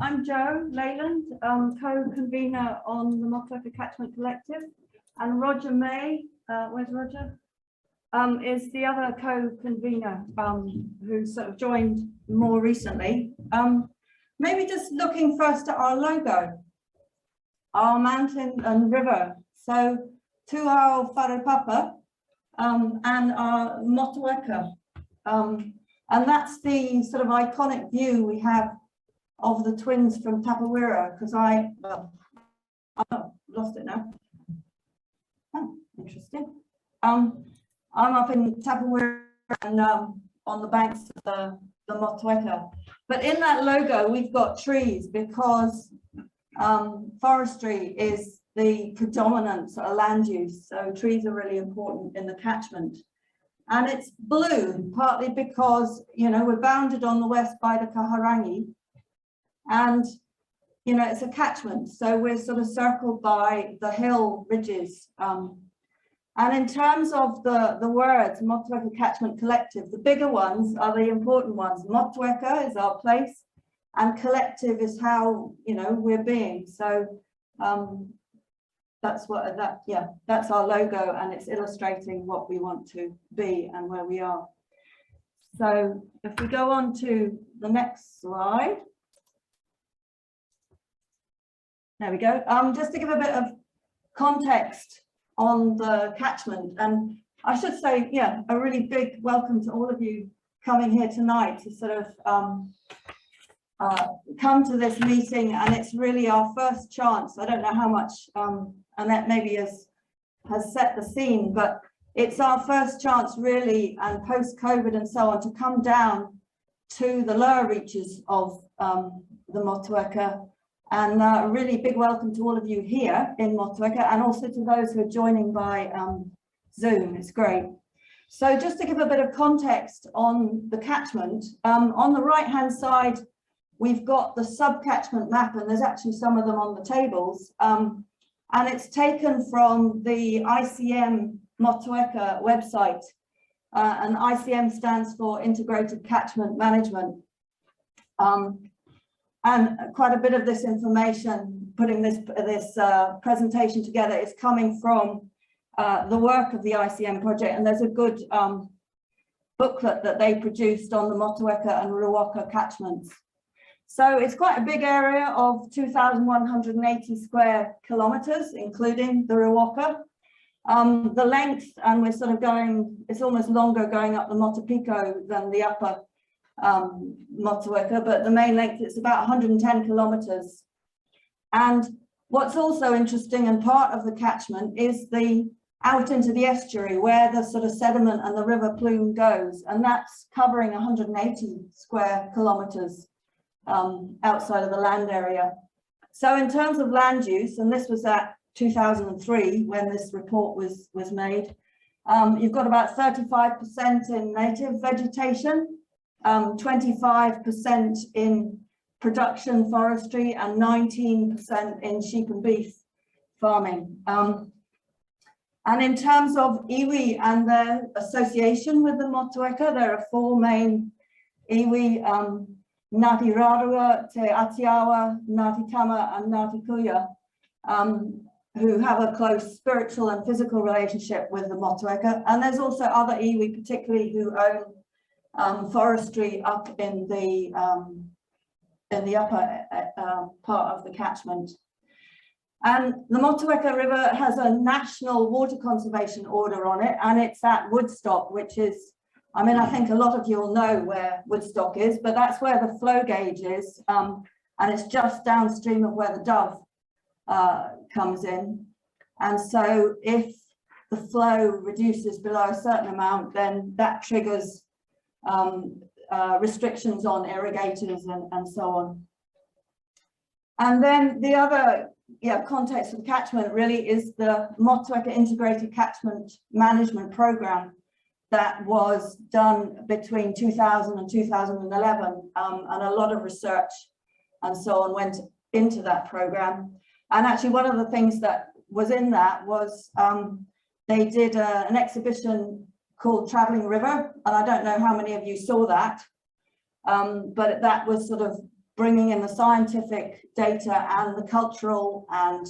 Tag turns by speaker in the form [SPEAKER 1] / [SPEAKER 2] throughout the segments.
[SPEAKER 1] I'm Jo Leyland, co-convener on the Motueka Catchment Collective, and Roger May, where's Roger? Is the other co-convener who sort of joined more recently. Maybe just looking first at our logo, our mountain and river. So Tuao Wharepapa and our Motueka. And that's the sort of iconic view we have of the twins from Tapawera, because I lost it now. Oh, interesting. I'm up in Tapawera and on the banks of the Motueka. But in that logo, we've got trees because forestry is the predominant sort of land use. So trees are really important in the catchment. And it's blue, partly because, you know, we're bounded on the west by the Kaharangi. And, you know, it's a catchment. So we're sort of circled by the hill ridges. And in terms of the words, Motueka Catchment Collective, the bigger ones are the important ones. Motueka is our place, and collective is how, you know, we're being. So that's what that's our logo, and it's illustrating what we want to be and where we are. So if we go on to the next slide. There we go. Just to give a bit of context on the catchment, and I should say, yeah, a really big welcome to all of you coming here tonight to sort of come to this meeting, and it's really our first chance. I don't know how much Annette maybe has set the scene, but it's our first chance really, and post-COVID and so on, to come down to the lower reaches of the Motueka. And a really big welcome to all of you here in Motueka, and also to those who are joining by Zoom. It's great. So just to give a bit of context on the catchment, on the right-hand side, we've got the sub-catchment map, and there's actually some of them on the tables. And it's taken from the ICM Motueka website. And ICM stands for Integrated Catchment Management. And quite a bit of this information, putting this presentation together, is coming from the work of the ICM project. And there's a good booklet that they produced on the Motueka and Ruaka catchments. So it's quite a big area of 2,180 square kilometers, including the Ruaka. The length, and we're sort of going, it's almost longer going up the Motupico than the upper Motueka, but the main length is about 110 kilometers. And what's also interesting and part of the catchment is the out into the estuary, where the sort of sediment and the river plume goes, and that's covering 180 square kilometers outside of the land area. So in terms of land use, and this was at 2003 when this report was made, you've got about 35% in native vegetation, 25% in production forestry, and 19% in sheep and beef farming. And in terms of iwi and their association with the Motueka, there are four main iwi, Ngāti Rārua, Te Atiawa, Ngāti Tama, and Ngāti Kuya, who have a close spiritual and physical relationship with the Motueka. And there's also other iwi, particularly who own forestry up in the upper part of the catchment. And the Motueka River has a national water conservation order on it, and it's at Woodstock, which is, I mean, I think a lot of you will know where Woodstock is, but that's where the flow gauge is, and it's just downstream of where the Dove comes in. And so if the flow reduces below a certain amount, then that triggers restrictions on irrigators and so on. And then the other context of the catchment really is the Motueka Integrated Catchment Management Program that was done between 2000 and 2011, and a lot of research and so on went into that program. And actually one of the things that was in that was they did an exhibition called Traveling River, and I don't know how many of you saw that, but that was sort of bringing in the scientific data and the cultural and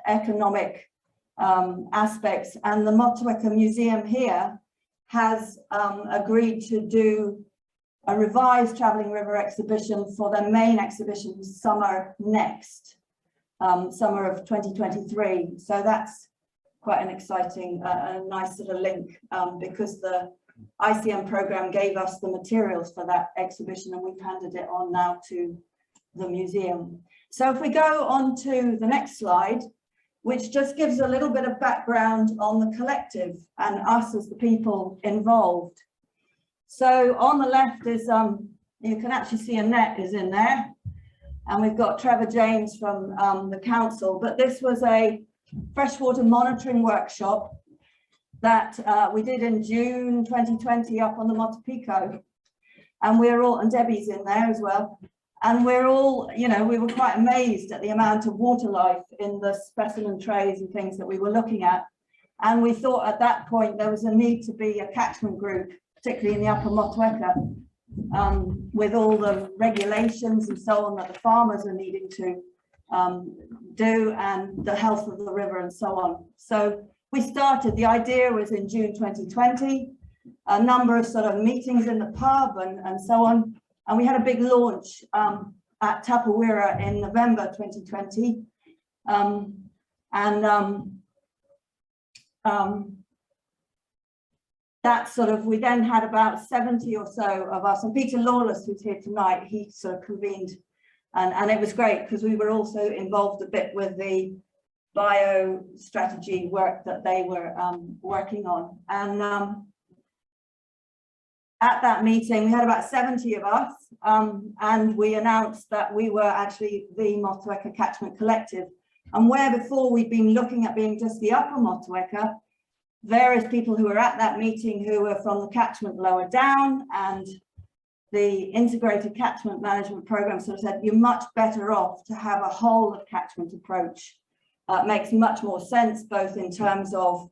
[SPEAKER 1] economic aspects. And the Motueka Museum here has agreed to do a revised Travelling River exhibition for their main exhibition summer next, summer of 2023. So that's quite an exciting, a nice sort of link, because the ICM program gave us the materials for that exhibition and we've handed it on now to the museum. So if we go on to the next slide, which just gives a little bit of background on the collective and us as the people involved. So on the left is, you can actually see Annette is in there, and we've got Trevor James from the council, but this was a freshwater monitoring workshop that we did in June 2020 up on the Motueka, and we're all, and Debbie's in there as well, and we're all, you know, we were quite amazed at the amount of water life in the specimen trays and things that we were looking at, and we thought at that point there was a need to be a catchment group, particularly in the upper Motueka, with all the regulations and so on that the farmers are needing to do, and the health of the river and so on. So we started, the idea was in June 2020, a number of sort of meetings in the pub and so on. And we had a big launch at Tapawera in November 2020. That sort of, we then had about 70 or so of us, and Peter Lawless, who's here tonight, he sort of convened, and it was great because we were also involved a bit with the bio strategy work that they were working on. And at that meeting, we had about 70 of us, and we announced that we were actually the Motueka Catchment Collective. And where before we'd been looking at being just the upper Motueka, various people who were at that meeting who were from the catchment lower down and the integrated catchment management program sort of said, you're much better off to have a whole of catchment approach. Makes much more sense, both in terms of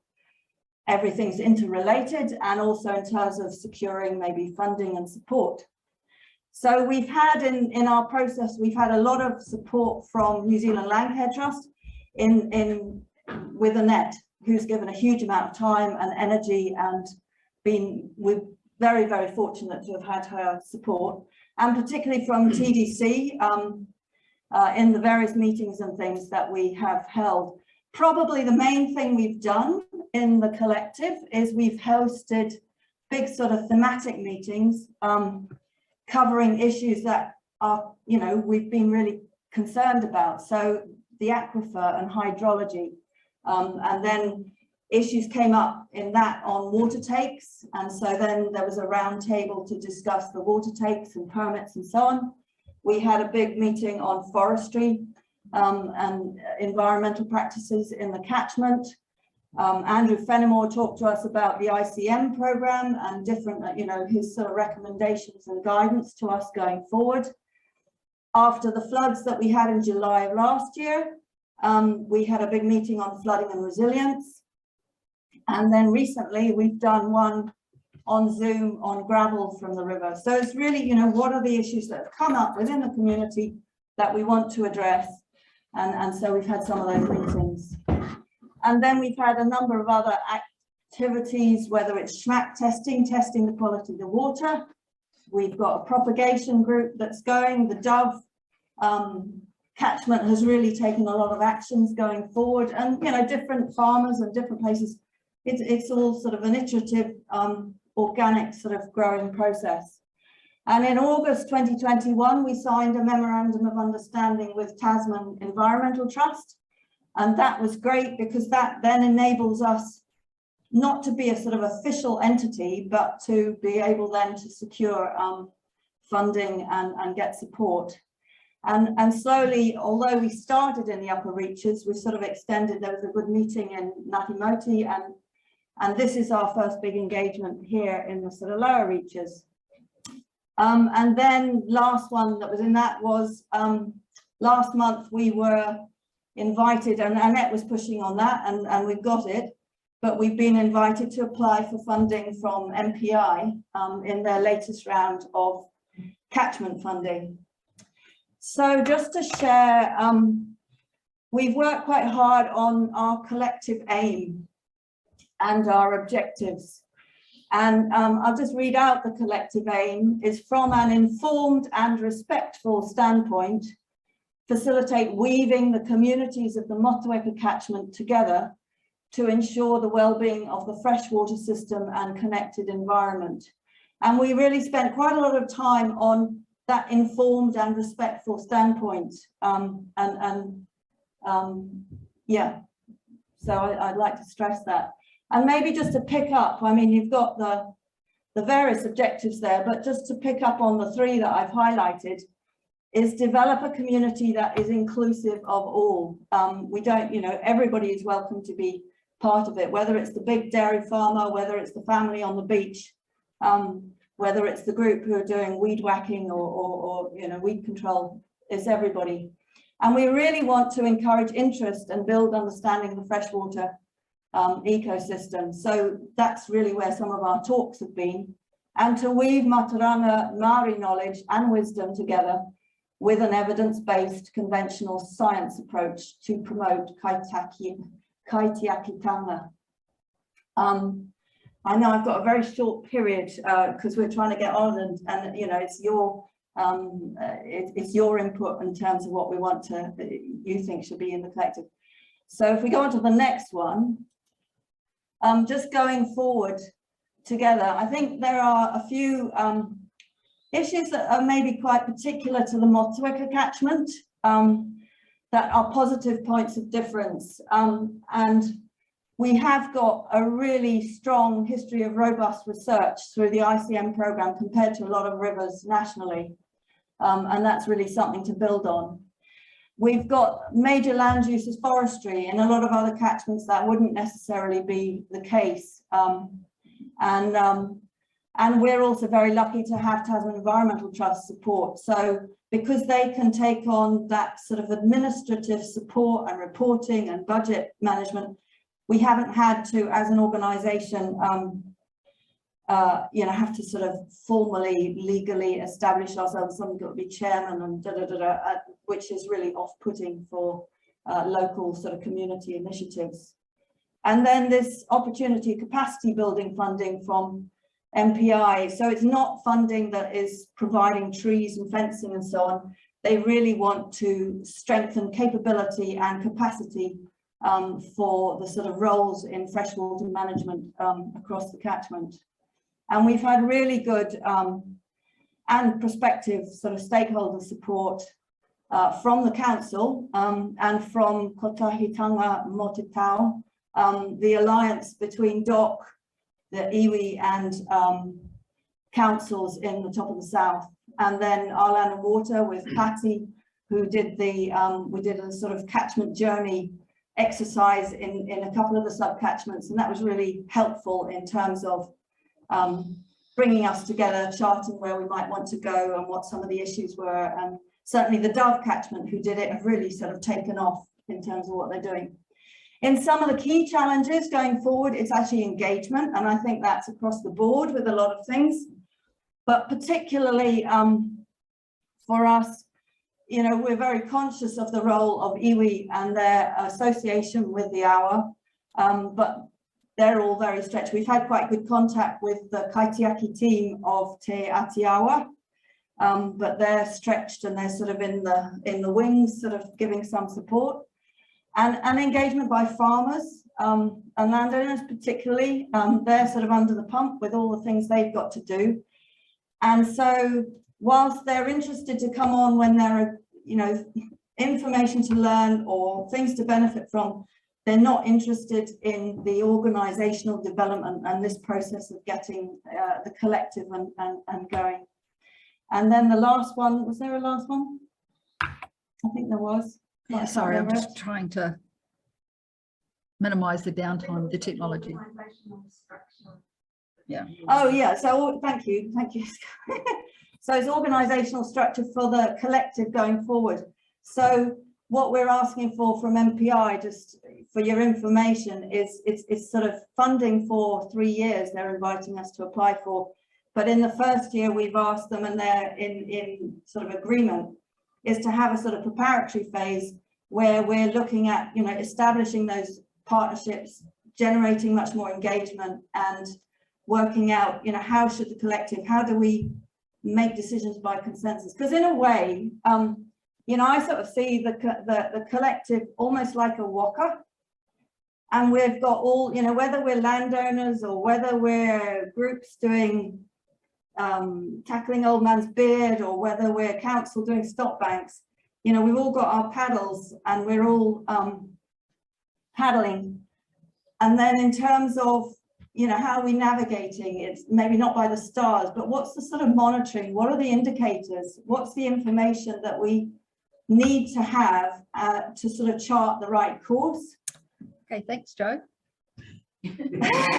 [SPEAKER 1] everything's interrelated and also in terms of securing maybe funding and support. So we've had in our process, we've had a lot of support from New Zealand Landcare Trust with Annette, who's given a huge amount of time and energy, and we're very, very fortunate to have had her support, and particularly from TDC in the various meetings and things that we have held. Probably the main thing we've done in the collective is we've hosted big sort of thematic meetings covering issues that are, you know, we've been really concerned about. So the aquifer and hydrology, and then issues came up in that on water takes. And so then there was a round table to discuss the water takes and permits and so on. We had a big meeting on forestry and environmental practices in the catchment. Andrew Fenimore talked to us about the ICM program and different, you know, his sort of recommendations and guidance to us going forward. After the floods that we had in July of last year, we had a big meeting on flooding and resilience. And then recently we've done one on Zoom on gravel from the river. So it's really, you know, what are the issues that have come up within the community that we want to address? And so we've had some of those meetings. And then we've had a number of other activities, whether it's schmack testing the quality of the water. We've got a propagation group that's going. The Dove catchment has really taken a lot of actions going forward, and, you know, different farmers and different places. It's all sort of an iterative, organic sort of growing process. And in August 2021, we signed a memorandum of understanding with Tasman Environmental Trust. And that was great because that then enables us not to be a sort of official entity, but to be able then to secure funding and get support. And slowly, although we started in the upper reaches, we sort of extended. There was a good meeting in Ngāti Moti, and this is our first big engagement here in the sort of lower reaches. And then last one that was in that was last month we were invited, and Annette was pushing on that, and we've got it, but we've been invited to apply for funding from MPI in their latest round of catchment funding. So just to share, we've worked quite hard on our collective aim and our objectives. And I'll just read out the collective aim is from an informed and respectful standpoint, facilitate weaving the communities of the Motueka catchment together to ensure the well-being of the freshwater system and connected environment. And we really spent quite a lot of time on that informed and respectful standpoint. Yeah, so I'd like to stress that. And maybe just to pick up, I mean, you've got the various objectives there, but just to pick up on the three that I've highlighted, is develop a community that is inclusive of all. We don't, you know, everybody is welcome to be part of it, whether it's the big dairy farmer, whether it's the family on the beach, whether it's the group who are doing weed whacking or you know, weed control, it's everybody. And we really want to encourage interest and build understanding of the freshwater ecosystem. So that's really where some of our talks have been, and to weave Mataranga Māori knowledge and wisdom together with an evidence-based conventional science approach to promote kaitiakitanga. I know I've got a very short period because we're trying to get on, and you know, it's your input in terms of what we want to, you think should be in the collective. So if we go on to the next one, just going forward together, I think there are a few issues that are maybe quite particular to the Motueka catchment that are positive points of difference. And we have got a really strong history of robust research through the ICM program compared to a lot of rivers nationally. And that's really something to build on. We've got major land use as forestry. In a lot of other catchments that wouldn't necessarily be the case. And we're also very lucky to have Tasman Environmental Trust support. So because they can take on that sort of administrative support and reporting and budget management, we haven't had to, as an organisation, you know, have to sort of formally, legally establish ourselves. Someone's got to be chairman and which is really off-putting for local sort of community initiatives. And then this opportunity capacity building funding from MPI. So it's not funding that is providing trees and fencing and so on. They really want to strengthen capability and capacity for the sort of roles in freshwater management across the catchment. And we've had really good and prospective sort of stakeholder support from the council and from Kotahitanga Motitau, the alliance between DOC, the iwi and councils in the top of the south, and then our Land and Water with Patty, who did the, we did a sort of catchment journey exercise in a couple of the sub-catchments, and that was really helpful in terms of bringing us together, charting where we might want to go and what some of the issues were. And certainly the Dove catchment who did it have really sort of taken off in terms of what they're doing. In some of the key challenges going forward, it's actually engagement, and I think that's across the board with a lot of things, but particularly for us, you know, we're very conscious of the role of iwi and their association with the awa, but they're all very stretched. We've had quite good contact with the Kaitiaki team of Te Atiawa, but they're stretched and they're sort of in the wings, sort of giving some support. And engagement by farmers and landowners particularly, they're sort of under the pump with all the things they've got to do. And so whilst they're interested to come on when there are, you know, information to learn or things to benefit from, they're not interested in the organisational development and this process of getting the collective and going. And then the last one, was there a last one? I think there was.
[SPEAKER 2] Yeah, sorry, I'm just trying to minimize the downtime of the technology. Yeah.
[SPEAKER 1] Oh yeah, so thank you. So it's organisational structure for the collective going forward. So what we're asking for from MPI, just for your information, is it's sort of funding for 3 years they're inviting us to apply for. But in the first year we've asked them, and they're in sort of agreement, is to have a sort of preparatory phase where we're looking at, you know, establishing those partnerships, generating much more engagement, and working out, you know, how should the collective, how do we make decisions by consensus? Because in a way, you know, I sort of see the collective almost like a walker. And we've got all, you know, whether we're landowners or whether we're groups doing tackling old man's beard, or whether we're council doing stop banks, you know, we've all got our paddles and we're all paddling. And then in terms of, you know, how are we navigating, it's maybe not by the stars, but what's the sort of monitoring? What are the indicators? What's the information that we need to have to sort of chart the right course?
[SPEAKER 2] Okay, thanks, Jo.